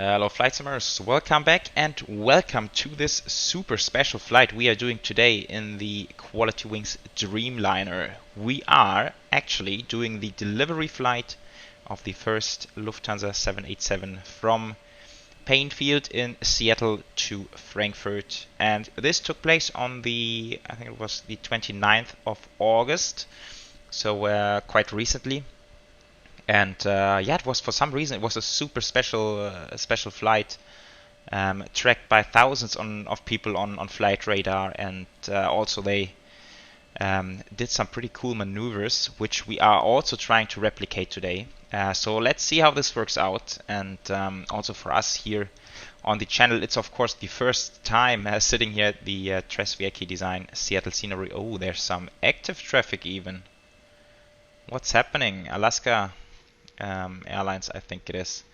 Hello flight simmers, welcome back and welcome to this super special flight we are doing today in the QualityWings Dreamliner. We are actually doing the delivery flight of the first Lufthansa 787 from Paine Field in Seattle to Frankfurt, and this took place on the, I think it was the 29th of August, so quite recently. And yeah, it was, for some reason, it was a super special flight, tracked by thousands of people on flight radar, and also they did some pretty cool maneuvers, which we are also trying to replicate today. So let's see how this works out, and also for us here on the channel, it's of course the first time sitting here at the DRZEWIECKI design Seattle scenery. Oh, there's some active traffic even. What's happening? Alaska Airlines, I think it is.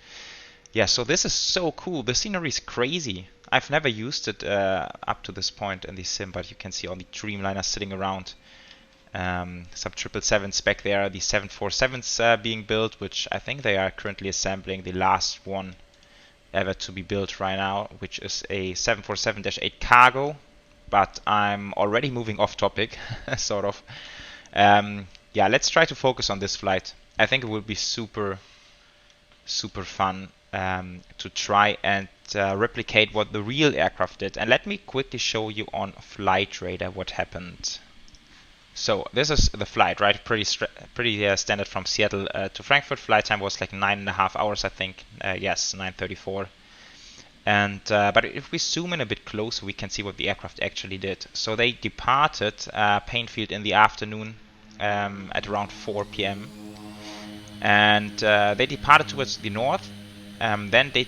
Yeah, so this is so cool. The scenery is crazy. I've never used it up to this point in the sim, but you can see all the Dreamliner sitting around. Some 777s back there, the 747s being built, which I think they are currently assembling the last one ever to be built right now, which is a 747-8 cargo. But I'm already moving off topic, sort of. Yeah, let's try to focus on this flight. I think it will be super fun to try and replicate what the real aircraft did. And let me quickly show you on Flight Radar what happened. So this is the flight, right? Pretty standard from Seattle to Frankfurt. Flight time was like 9.5 hours, I think. Yes, 9:34. And but if we zoom in a bit closer, we can see what the aircraft actually did. So they departed Paine Field in the afternoon at around 4 p.m. And they departed towards the north. Then they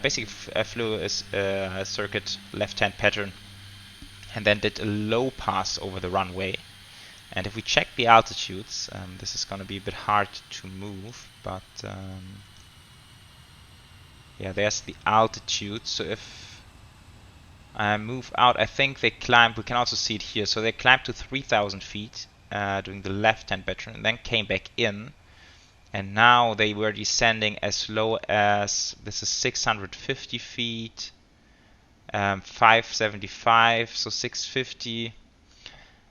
basically flew a circuit left-hand pattern, and then did a low pass over the runway. And if we check the altitudes, this is going to be a bit hard to move, but yeah, there's the altitude. So if I move out, I think they climbed. We can also see it here. So they climbed to 3,000 feet doing the left-hand pattern, and then came back in. And now they were descending as low as, this is 650 feet, 575, so 650.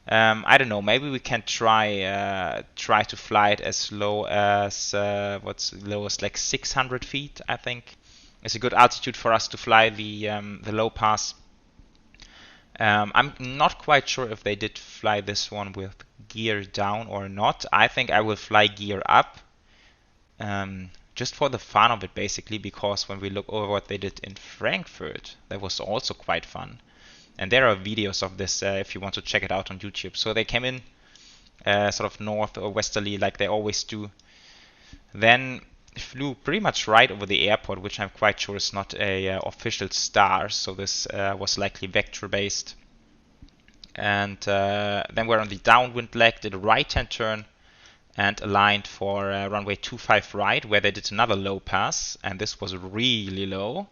I don't know, maybe we can try to fly it as low as, what's lowest, like 600 feet, I think. It's a good altitude for us to fly the low pass. I'm not quite sure if they did fly this one with gear down or not. I think I will fly gear up. Just for the fun of it, basically, because when we look over what they did in Frankfurt, that was also quite fun. And there are videos of this if you want to check it out on YouTube. So they came in sort of north or westerly like they always do. Then flew pretty much right over the airport, which I'm quite sure is not a official star. So this was likely vector based. And then we're on the downwind leg, did a right-hand turn, and aligned for runway 25 right, where they did another low pass, and this was really low.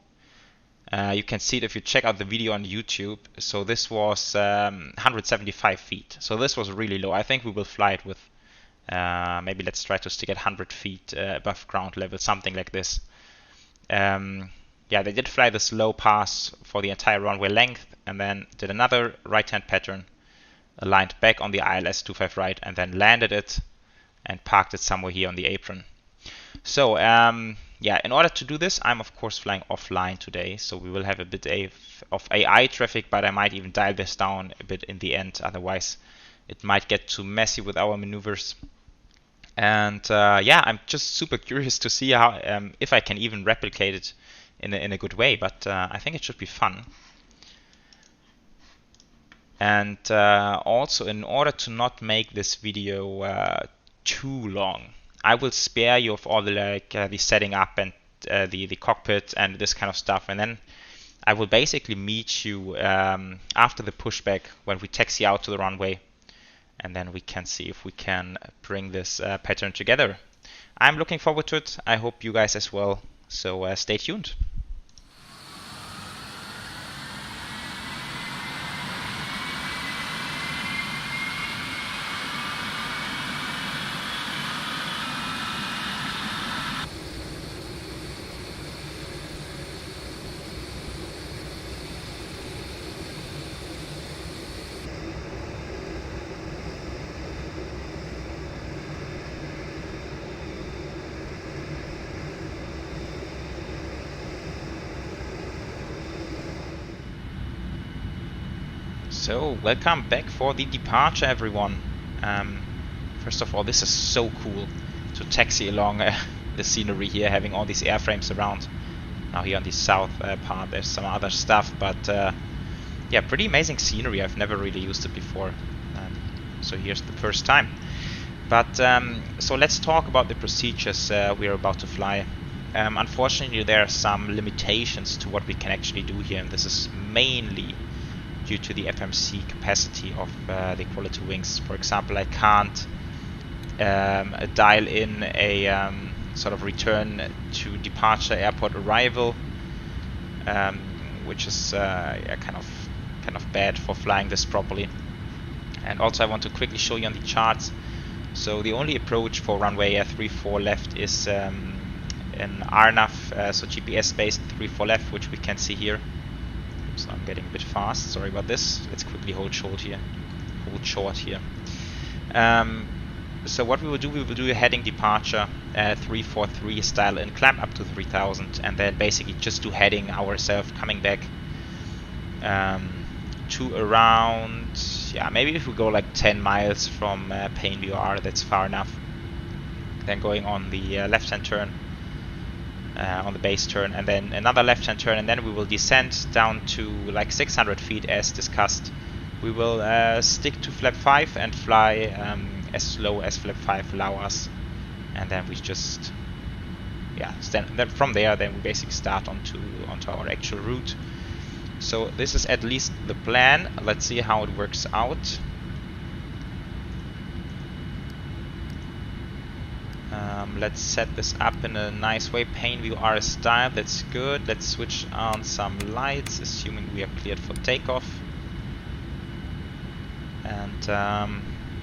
You can see it if you check out the video on YouTube. So this was 175 feet. So this was really low. I think we will fly it with, maybe let's try to stick at 100 feet above ground level, something like this. Yeah, they did fly this low pass for the entire runway length, and then did another right-hand pattern, aligned back on the ILS 25 right, and then landed it and parked it somewhere here on the apron. So yeah, in order to do this, I'm of course flying offline today, so we will have a bit of AI traffic, but I might even dial this down a bit in the end, otherwise it might get too messy with our maneuvers. And yeah, I'm just super curious to see how if I can even replicate it in a good way, but I think it should be fun. And also, in order to not make this video too long, I will spare you of all the the setting up and the cockpit and this kind of stuff, and then I will basically meet you after the pushback when we taxi out to the runway, and then we can see if we can bring this pattern together. I'm looking forward to it. I hope you guys as well. So stay tuned. So, welcome back for the departure, everyone. First of all, this is so cool to taxi along the scenery here, having all these airframes around. Now here on the south part there's some other stuff, but yeah, pretty amazing scenery. I've never really used it before, so here's the first time. But so let's talk about the procedures we're about to fly. Unfortunately, there are some limitations to what we can actually do here, and this is mainly due to the FMC capacity of the QualityWings. For example, I can't dial in a sort of return to departure airport arrival, which is yeah, kind of bad for flying this properly. And also I want to quickly show you on the charts. So the only approach for runway 34 left is an RNAV, so GPS based 34 left, which we can see here. So I'm getting a bit fast, sorry about this. Let's quickly hold short here. So what we will do a heading departure 343 style and climb up to 3000, and then basically just do heading ourselves, coming back to around, yeah, maybe if we go like 10 miles from Paine Field, that's far enough. Then going on the left-hand turn, on the base turn, and then another left-hand turn, and then we will descend down to like 600 feet as discussed. We will stick to flap 5 and fly as slow as flap 5 allow us, and then we just, yeah, then from there then we basically start onto our actual route. So this is at least the plan. Let's see how it works out. Let's set this up in a nice way. Paine View RS style, that's good. Let's switch on some lights, assuming we are cleared for takeoff. And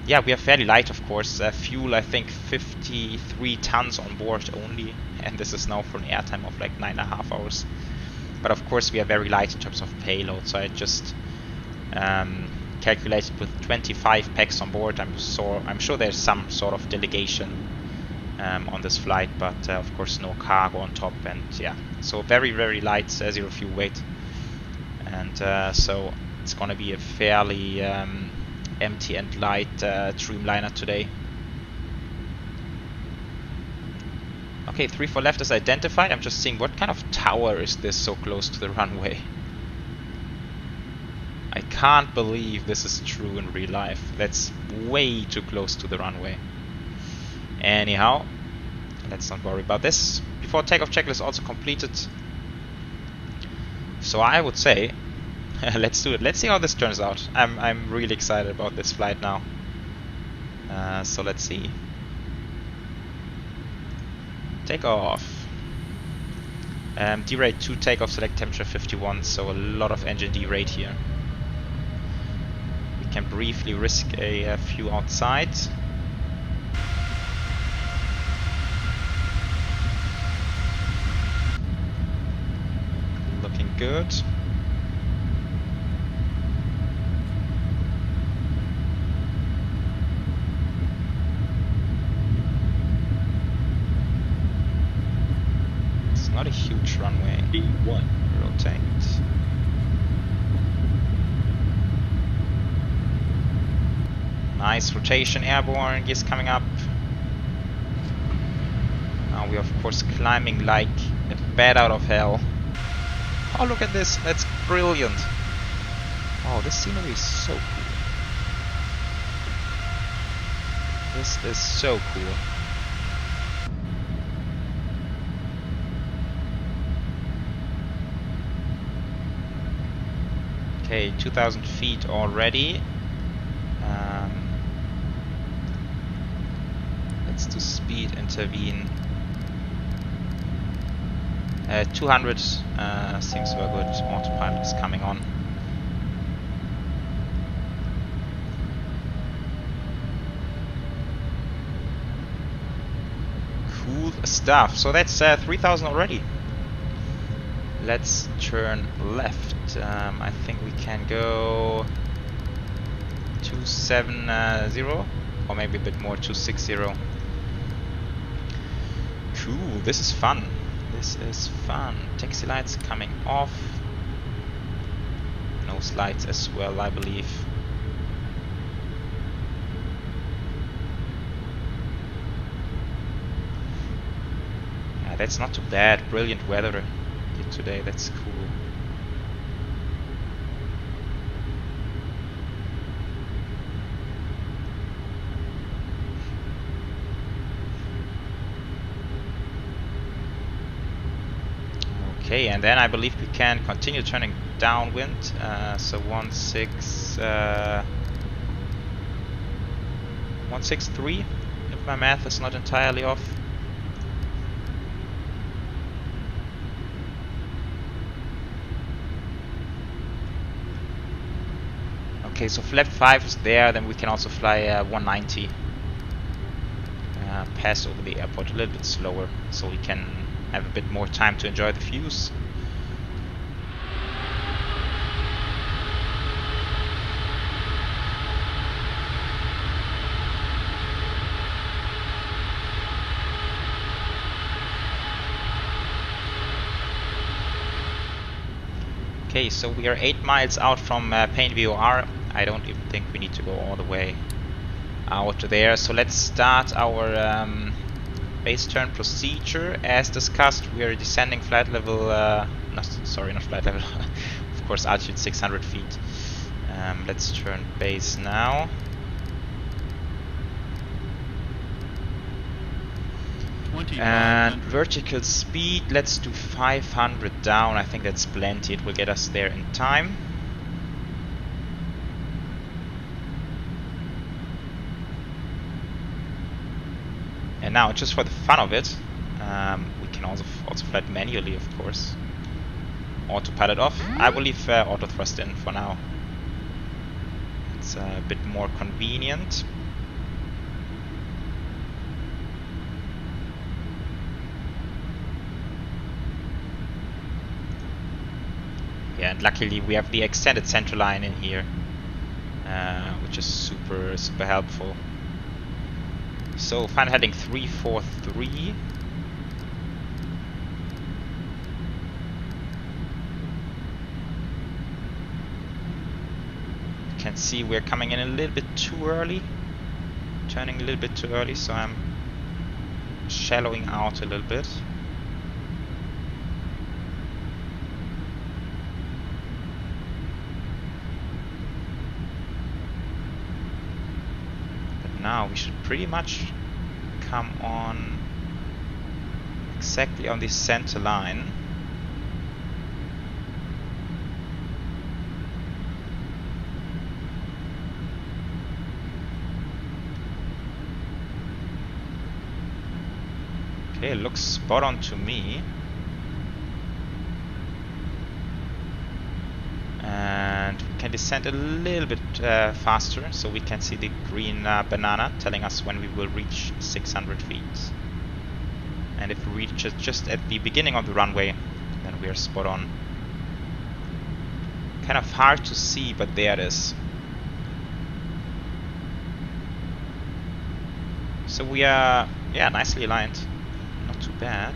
yeah, we are fairly light, of course. Fuel, I think 53 tons on board only, and this is now for an airtime of like 9.5 hours. But of course we are very light in terms of payload, so I just calculated with 25 packs on board. I'm sure there's some sort of delegation on this flight, but of course no cargo on top, and yeah, so very light, zero fuel weight, and so it's gonna be a fairly empty and light Dreamliner today. Okay, 34 left is identified. I'm just seeing what kind of tower is this so close to the runway. I can't believe this is true in real life. That's way too close to the runway. Anyhow, let's not worry about this. Before takeoff checklist also completed. So I would say, let's do it. Let's see how this turns out. I'm really excited about this flight now. So let's see. Takeoff. D-rate 2 takeoff, select temperature 51, so a lot of engine D-rate here. We can briefly risk a few outside. Looking good. Not a huge runway. B1. Rotate. Nice rotation, airborne, gears coming up. Now we are of course climbing like a bat out of hell. Oh, look at this, that's brilliant. Oh, this scenery is so cool. This is so cool. Okay, 2,000 feet already. Let's do speed intervene. 200 seems very good. Autopilot is coming on. Cool stuff. So that's 3,000 already. Let's turn left. I think we can go 270 or maybe a bit more, 260. Cool, this is fun. This is fun. Taxi lights coming off. nose lights as well, I believe. Yeah, that's not too bad. Brilliant weather here today. That's cool. Okay, and then I believe we can continue turning downwind. So 163, if my math is not entirely off. Okay, so flap 5 is there, then we can also fly 190. Pass over the airport a little bit slower, so we can have a bit more time to enjoy the views. Okay, so we are 8 miles out from Paine VOR. I don't even think we need to go all the way out there. So let's start our base turn procedure. As discussed, we are descending flight level, not flight level, of course altitude 600 feet. Let's turn base now. And vertical speed, let's do 500 down. I think that's plenty. It will get us there in time. And now, just for the fun of it, we can also fly it manually, of course. Autopilot off. I will leave auto thrust in for now. It's a bit more convenient. Yeah, and luckily we have the extended center line in here, which is super helpful. So final heading 343. You can see we're coming in a little bit too early, turning a little bit too early, so I'm shallowing out a little bit. Now we should pretty much come on exactly on the center line. Okay, it looks spot on to me. And we can descend a little bit faster, so we can see the green banana telling us when we will reach 600 feet. And if we reach it just at the beginning of the runway, then we are spot on. Kind of hard to see, but there it is. So we are, yeah, nicely aligned. Not too bad.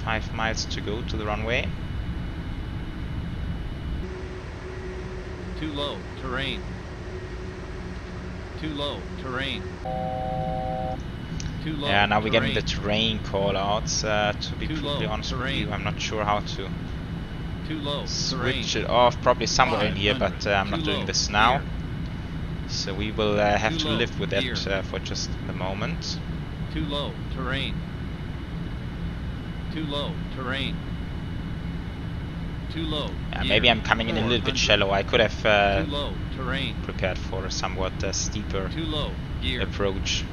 5 miles to go to the runway. Too low, terrain. Too low, terrain. Too low, yeah, now we're getting terrain. the terrain call-outs. To be brutally honest with you, I'm not sure how to switch it off. Probably somewhere in here, but I'm not doing this now. So we will have to live with that for just the moment. Too low, terrain. Too low, terrain. Too low. Yeah, maybe I'm coming in a little bit shallow. I could have too low, terrain. prepared for a somewhat steeper Too low, approach.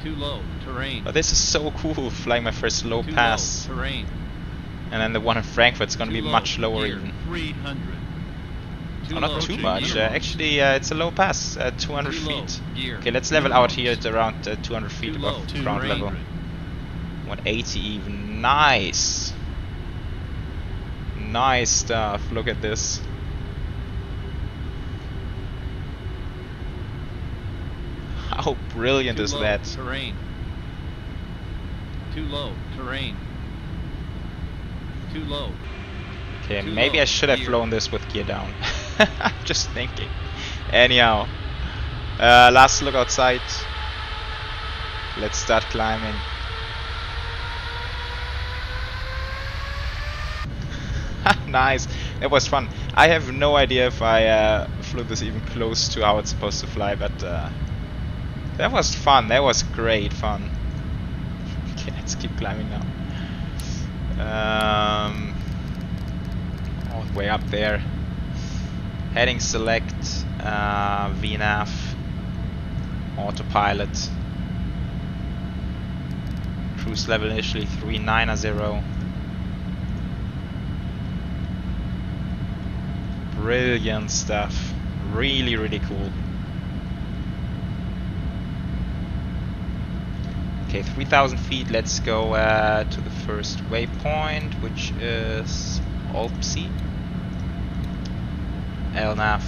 Too low, terrain. But this is so cool, flying my first low Too pass. low, terrain. And then the one in Frankfurt is going to be Too much low, lower gear, even. 300. Oh, not too much. Actually, it's a low pass, 200 Too low, feet. gear. Okay, let's level out here at around 200 feet Too above low, ground terrain. level. 180 even. Nice. Nice stuff. Look at this. How brilliant Too is low, that? Terrain. Too low, terrain. Too low. Okay, Too maybe low. I should have Gear. flown this with gear down. Just thinking. Anyhow, last look outside. Let's start climbing. Nice, that was fun. I have no idea if I flew this even close to how it's supposed to fly, but that was fun. That was great fun. Okay, let's keep climbing now. All the way up there. Heading select, VNAV, autopilot. Cruise level initially 390. Brilliant stuff. Really, really cool. Okay, 3,000 feet. Let's go to the first waypoint, which is AOC. LNAV.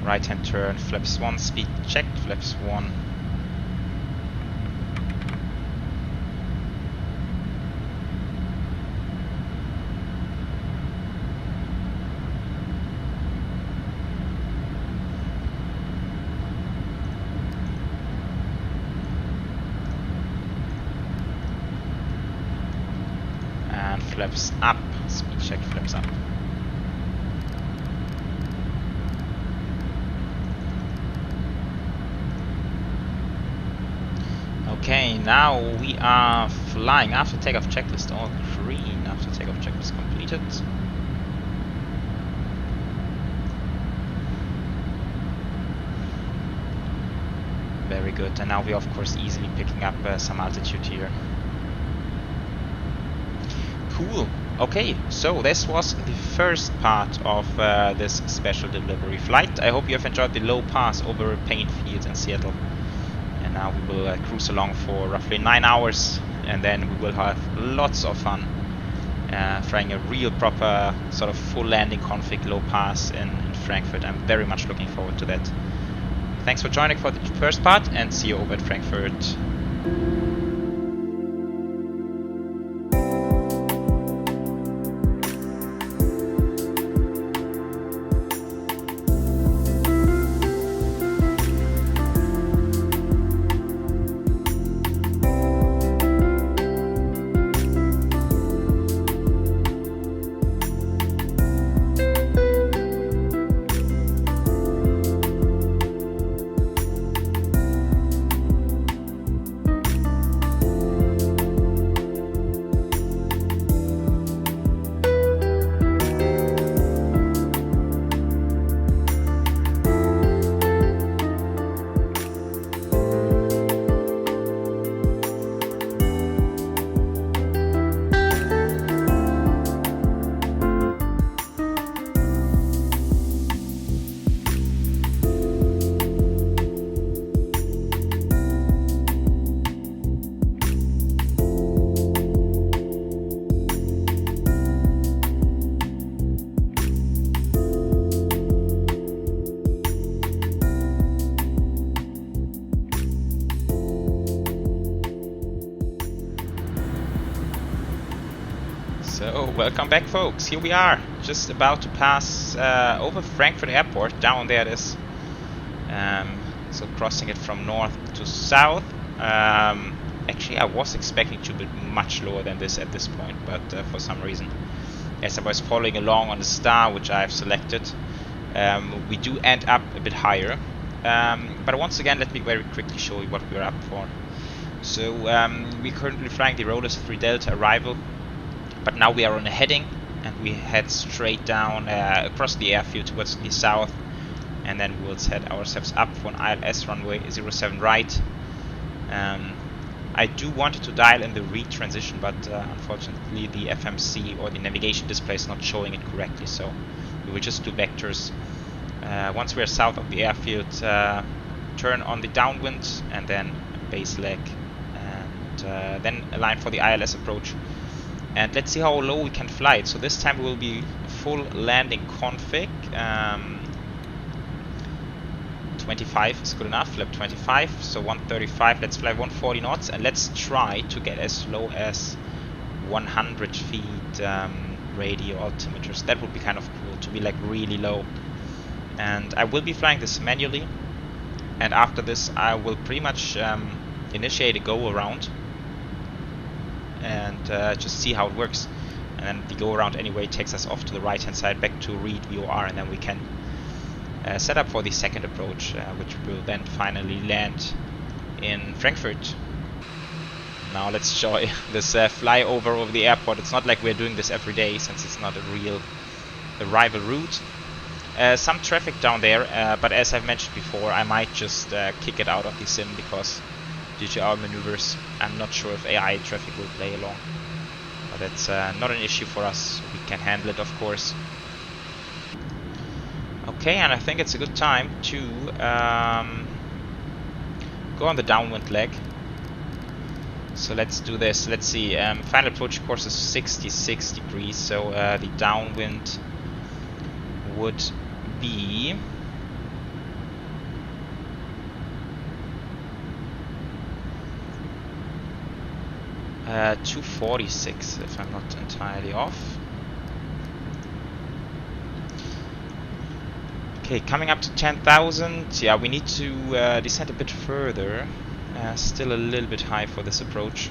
Right hand turn. Flaps 1. Speed checked. Flaps 1. Flaps up, speed check, flaps up. Okay, now we are flying. After takeoff checklist, all green. After takeoff checklist completed. Very good, and now we are of course easily picking up some altitude here. Cool. Okay, so this was the first part of this special delivery flight. I hope you have enjoyed the low pass over Paine Field in Seattle. And now we will cruise along for roughly 9 hours, and then we will have lots of fun flying a real proper sort of full landing config low pass in Frankfurt. I'm very much looking forward to that. Thanks for joining for the first part, and see you over at Frankfurt. So, welcome back folks, here we are, just about to pass over Frankfurt Airport, down there it is. So crossing it from north to south. Actually I was expecting to be much lower than this at this point, but for some reason, as I was following along on the star which I have selected, we do end up a bit higher. But once again, let me very quickly show you what we're up for. So we're currently flying the Rollers 3 Delta arrival, but now we are on a heading and we head straight down across the airfield towards the south, and then we'll set ourselves up for an ILS runway 07 right. I do want to dial in the retransition, but unfortunately the FMC or the navigation display is not showing it correctly, so we will just do vectors. Once we are south of the airfield, turn on the downwind and then base leg, and then align for the ILS approach. And let's see how low we can fly it. So this time we will be full landing config. 25 is good enough, flap 25, so 135, let's fly 140 knots, and let's try to get as low as 100 feet radio altimeters. That would be kind of cool to be like really low. And I will be flying this manually, and after this I will pretty much initiate a go around and just see how it works. And then the go around anyway takes us off to the right hand side back to read VOR, and then we can set up for the second approach, which will then finally land in Frankfurt. Now let's enjoy this flyover over the airport. It's not like we're doing this every day, since it's not a real arrival route. Some traffic down there, but as I've mentioned before, I might just kick it out of the sim, because due to our maneuvers, I'm not sure if AI traffic will play along. But that's not an issue for us. We can handle it, of course. Okay, and I think it's a good time to go on the downwind leg. So let's do this. Let's see. Final approach course is 66 degrees, so the downwind would be 246, if I'm not entirely off. Okay, coming up to 10,000. Yeah, we need to descend a bit further. Still a little bit high for this approach,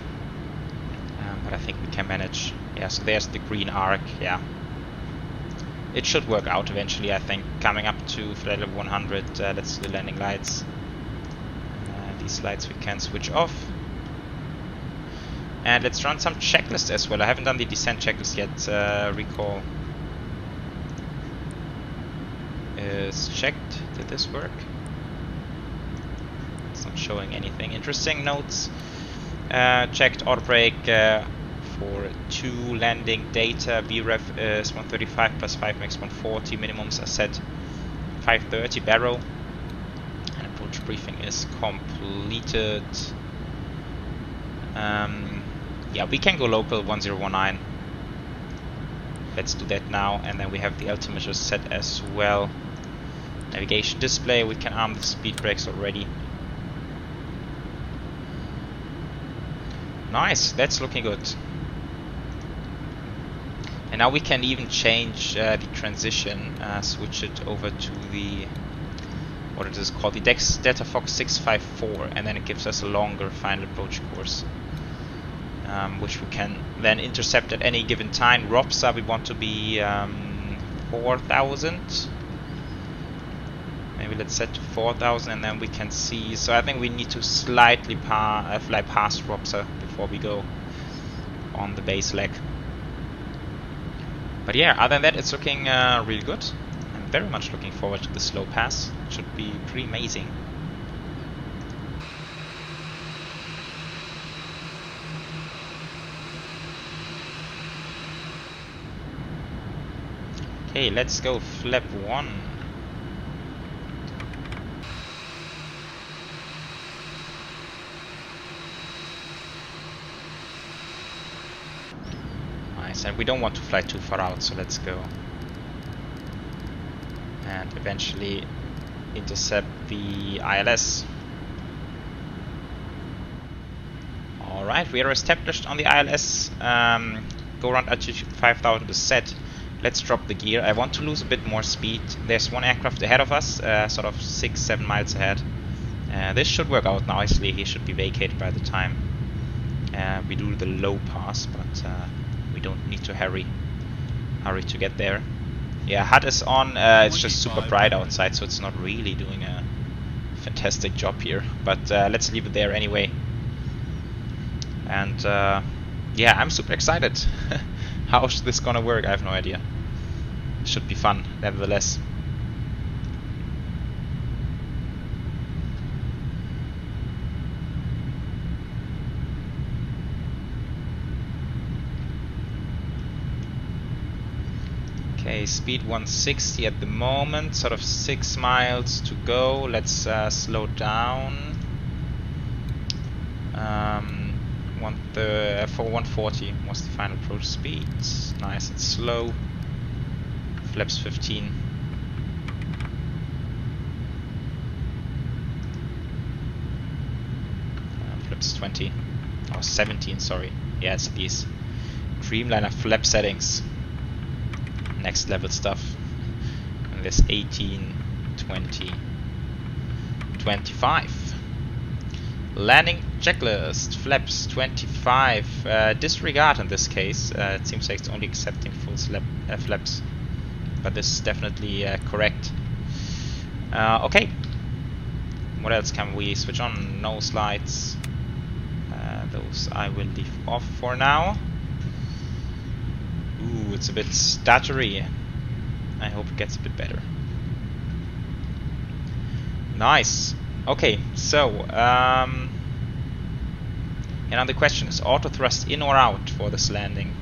but I think we can manage. Yeah, so there's the green arc. Yeah, it should work out eventually, I think. Coming up to flight level 100, let's do the landing lights. These lights we can switch off. And let's run some checklists as well. I haven't done the descent checklist yet. Recall is checked. Did this work? It's not showing anything interesting. Notes checked. Auto brake for 2 landing data. VREF is 135 plus 5 max 140. Minimums are set 530 barrel. And approach briefing is completed. Yeah, we can go local 1019. Let's do that now, and then we have the altimeter set as well. Navigation display, we can arm the speed brakes already. Nice, that's looking good. And now we can even change the transition, switch it over to the, what it is called, the Delta Fox 654, and then it gives us a longer final approach course. Which we can then intercept at any given time. ROPSA we want to be 4,000. Maybe let's set to 4,000, and then we can see. So I think we need to slightly fly past ROPSA before we go on the base leg. But yeah, other than that, it's looking really good. I'm very much looking forward to the slow pass. It should be pretty amazing. Okay, let's go flap 1. Nice, and we don't want to fly too far out, so let's go. And eventually intercept the ILS. Alright, we are established on the ILS. Go around altitude 5,000 is set. Let's drop the gear. I want to lose a bit more speed. There's one aircraft ahead of us, sort of 6-7 miles ahead. This should work out nicely. He should be vacated by the time we do the low pass, but we don't need to hurry to get there. Yeah, HUD is on. It's just super bright outside, so it's not really doing a fantastic job here. But let's leave it there anyway. And yeah, I'm super excited. How's this gonna work? I have no idea. Should be fun, nevertheless. Okay, speed 160 at the moment, sort of 6 miles to go. Let's slow down. For 140 was the final approach speed. Nice and slow. Flaps 15. Flaps 20. Oh, 17, sorry. Yeah, it's these Dreamliner flap settings. Next level stuff. And this 18, 20, 25. Landing checklist. Flaps 25. Disregard in this case. It seems like it's only accepting full flaps. But this is definitely correct. Okay. What else can we switch on? No slides. Those I will leave off for now. Ooh, it's a bit stuttery. I hope it gets a bit better. Nice. Okay, so and now the question is auto thrust in or out for this landing.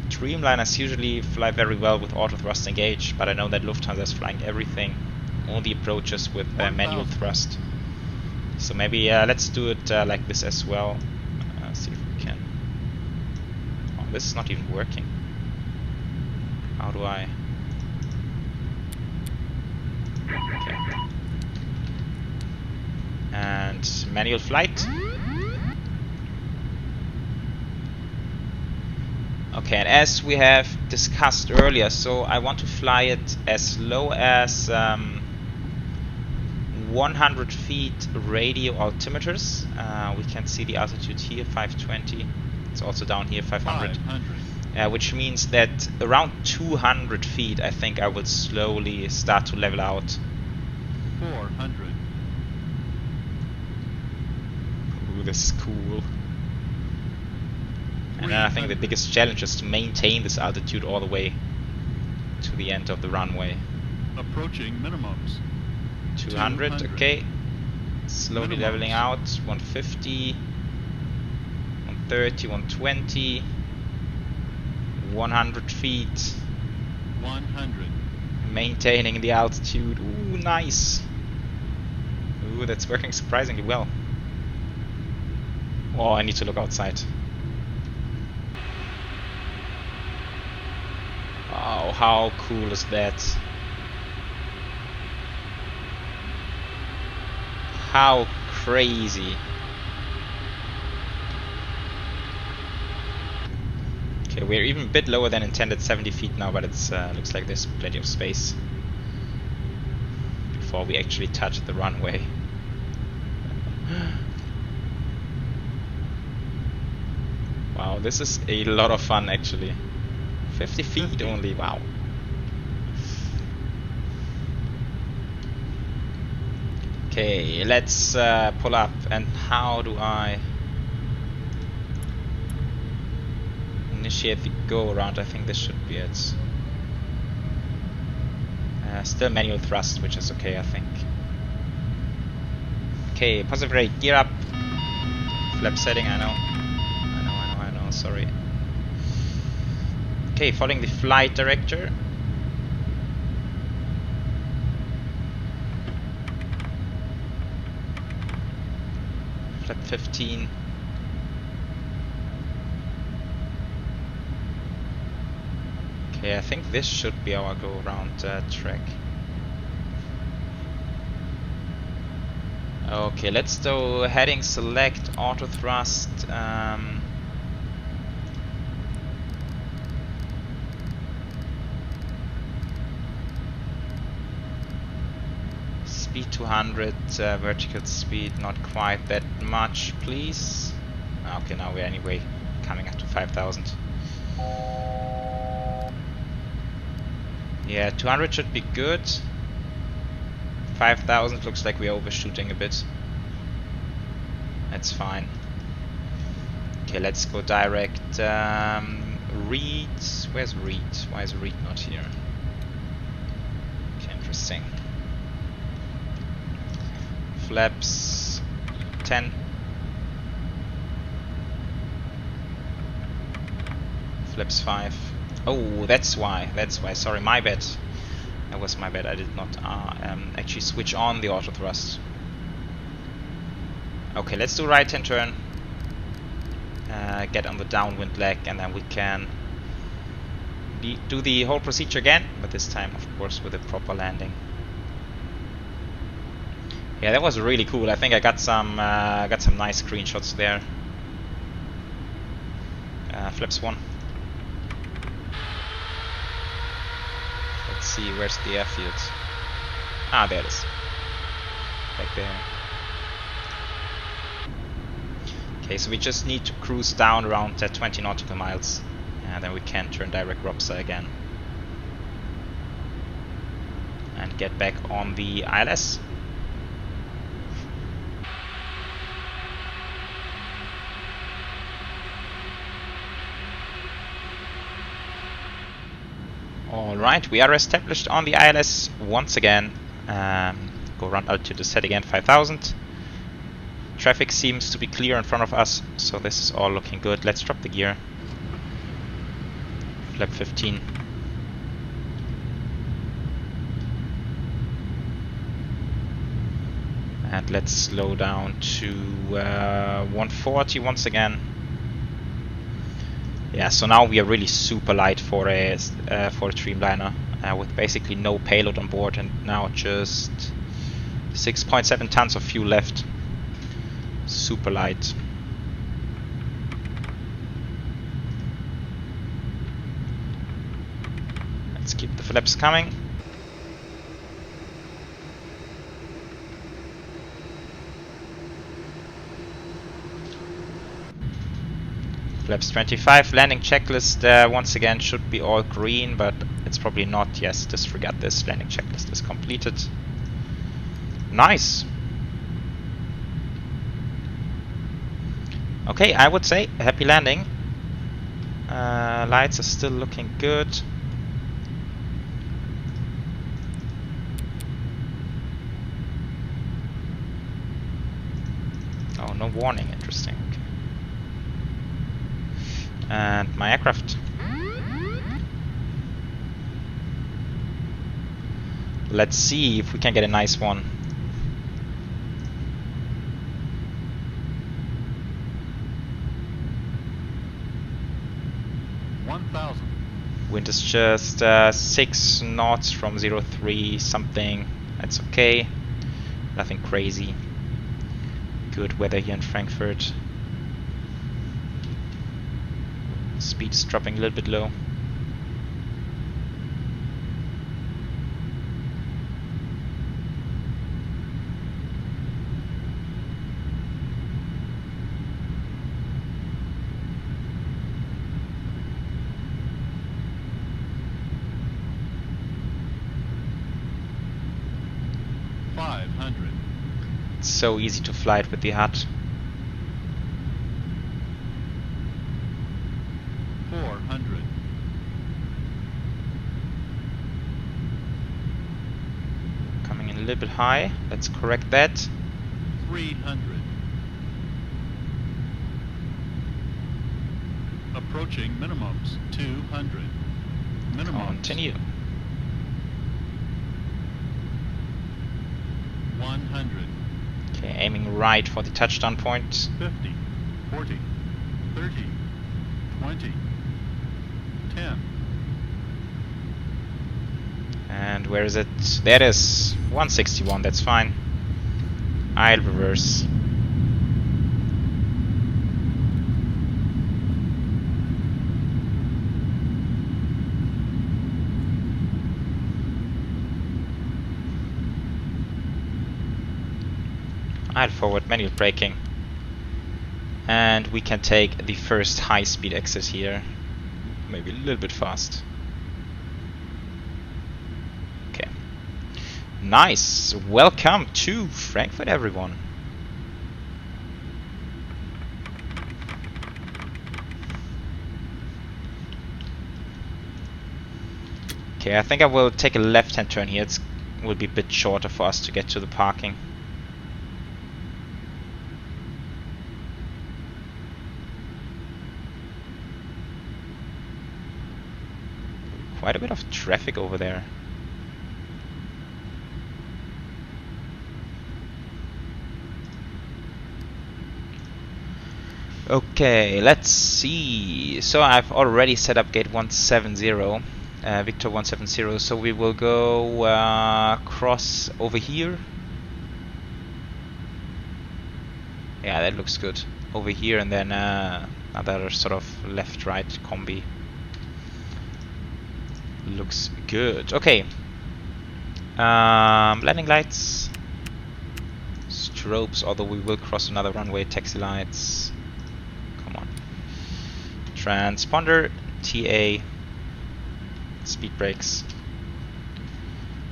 Dreamliners usually fly very well with auto thrust engaged, but I know that Lufthansa is flying everything, all the approaches with manual thrust. So maybe let's do it like this as well. See if we can. Oh, this is not even working. How do I? Okay. And manual flight. Okay, and as we have discussed earlier, so I want to fly it as low as 100 feet radio altimeters. We can see the altitude here, 520. It's also down here, 500. Which means that around 200 feet, I think I will slowly start to level out. 400. Ooh, this is cool. And then I think the biggest challenge is to maintain this altitude all the way to the end of the runway. Approaching minimums. 200, okay. Slowly leveling out. 150, 130, 120, 100 feet. 100. Maintaining the altitude. Ooh, nice. Ooh, that's working surprisingly well. Oh, I need to look outside. Wow, how cool is that? How crazy. Okay, we're even a bit lower than intended, 70 feet now, but it looks like there's plenty of space before we actually touch the runway. Wow, this is a lot of fun actually. 50 feet only, wow. Okay, let's pull up. And how do I initiate the go around? I think this should be it. Still manual thrust, which is okay, I think. Okay, positive rate, gear up. Flap setting, I know, sorry. Okay, following the flight director. Flap 15. Okay, I think this should be our go around track. Okay, let's do heading select auto thrust. Speed 200, vertical speed not quite that much, please. Okay, now we're anyway coming up to 5,000. Yeah, 200 should be good. 5,000 looks like we're overshooting a bit. That's fine. Okay, let's go direct. Reed. Where's Reed? Why is Reed not here? Okay, interesting. Flaps 10. Flaps 5. Oh, that's why. Sorry, my bad. That was my bad. I did not actually switch on the auto thrust. Okay, let's do right hand turn. Get on the downwind leg, and then we can do the whole procedure again, but this time, of course, with a proper landing. Yeah, that was really cool. I think I got some nice screenshots there. Flaps 1. Let's see, where's the airfield? Ah, there it is. Back there. Okay, so we just need to cruise down around 20 nautical miles, and then we can turn direct Robster again and get back on the ILS. Alright, we are established on the ILS once again. Go around altitude set again, 5000. Traffic seems to be clear in front of us, so this is all looking good. Let's drop the gear. Flap 15. And let's slow down to 140 once again. Yeah, so now we are really super light for a Dreamliner, with basically no payload on board, and now just 6.7 tons of fuel left. Super light. Let's keep the flaps coming. Flaps 25, landing checklist once again should be all green, but it's probably not. Yes, disregard this, landing checklist is completed. Nice! Okay, I would say happy landing. Lights are still looking good. Oh, no warning, interesting. Okay. And my aircraft. Let's see if we can get a nice one. Wind is just 6 knots from 03 something. That's okay. Nothing crazy. Good weather here in Frankfurt. Speed is dropping a little bit low. So easy to fly it with the hut. 400. Coming in a little bit high. Let's correct that. 300. Approaching minimums. 200. Minimums. Continue. 100. Okay, aiming right for the touchdown point. 50, 40, 30, 20, 10. And where is it? There it is. 161, that's fine. I'll reverse. I'll forward manual braking. And we can take the first high-speed exit here. Maybe a little bit fast. Okay. Nice! Welcome to Frankfurt, everyone. Okay, I think I will take a left-hand turn here. It will be a bit shorter for us to get to the parking. Quite a bit of traffic over there. Okay, let's see. So I've already set up gate 170, Victor 170. So we will go cross over here. Yeah, that looks good. Over here, and then another sort of left-right combi. Looks good. Okay. Landing lights. Strobes, although we will cross another runway. Taxi lights. Come on. Transponder. TA. Speed brakes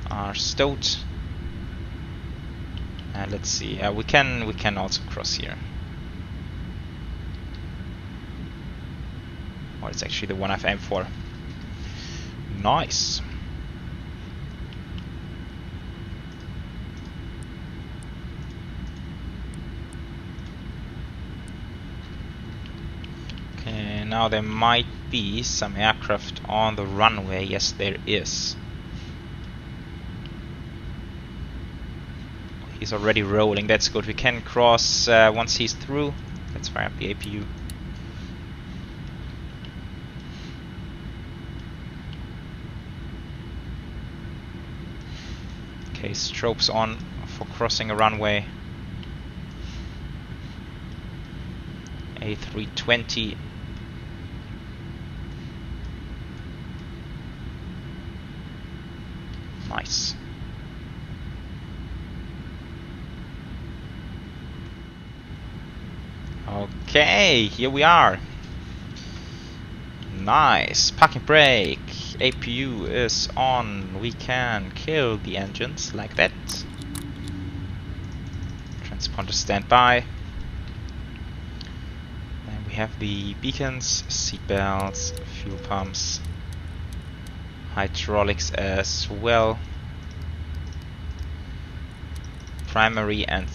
are stowed. And let's see. We can also cross here. Or it's actually the one I've aimed for. Nice. Okay, now there might be some aircraft on the runway. Yes, there is. He's already rolling. That's good. We can cross once he's through. Let's fire up the APU. Okay, strobes on for crossing a runway. A320. Nice. Okay, here we are. Nice. Parking brake. APU is on. We can kill the engines like that. Transponder standby. And we have the beacons, seat belts, fuel pumps, hydraulics as well. Primary and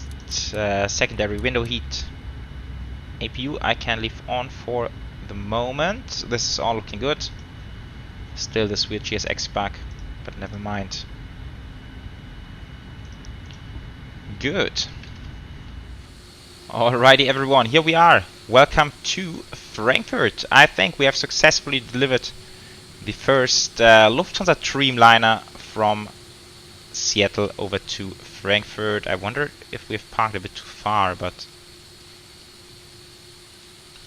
secondary window heat. APU I can leave on for the moment. This is all looking good. Still this weird GSX bug, but never mind. Good. Alrighty everyone, here we are. Welcome to Frankfurt. I think we have successfully delivered the first Lufthansa Dreamliner from Seattle over to Frankfurt. I wonder if we've parked a bit too far, but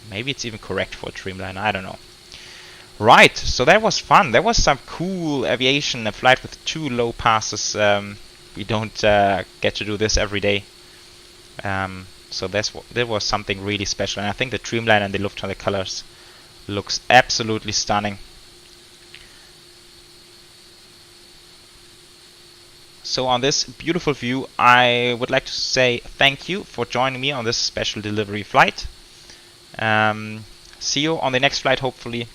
maybe it's even correct for a Dreamliner, I don't know. Right, so that was fun. There was some cool aviation, a flight with 2 low passes. We don't get to do this every day. So that was something really special. And I think the Dreamliner and the Lufthansa colors looks absolutely stunning. So on this beautiful view, I would like to say thank you for joining me on this special delivery flight. See you on the next flight, hopefully.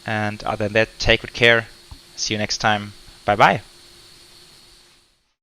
And other than that, take good care. See you next time. Bye bye.